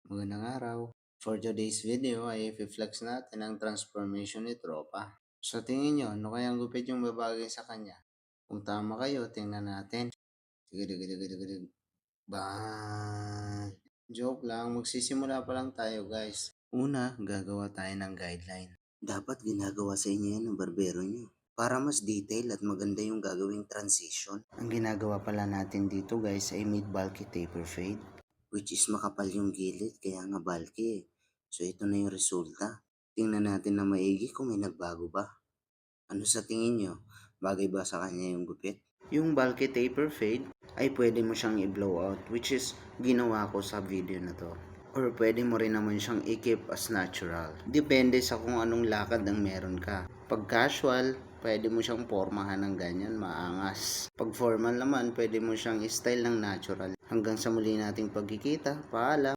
Magandang araw. For today's video ay i-flex natin ang transformation ni Tropa. Sa tingin nyo, ano kayang gupit yung babagay sa kanya? Kung tama kayo, tingnan natin. Tigidig. Bang! Joke lang, magsisimula pa lang tayo guys. Una, gagawa tayo ng guideline. Dapat ginagawa sa inyo yan ng barbero nyo para mas detail at maganda yung gagawing transition. Ang ginagawa pala natin dito guys ay mid-bulky taper fade, which is makapal yung gilid kaya nga bulky eh. So ito na yung resulta. Tingnan natin na maigi kung may nagbago ba. Ano sa tingin nyo? Bagay ba sa kanya yung gupit? Yung bulky taper fade ay pwede mo siyang i-blow out, which is ginawa ko sa video na to. Or pwede mo rin naman siyang i-keep as natural. Depende sa kung anong lakad ang meron ka. Pag casual, pwede mo siyang pormahan ng ganyan, maangas. Pag formal naman, pwede mo siyang i-style ng natural. Hanggang sa muli nating pagkikita, paalam!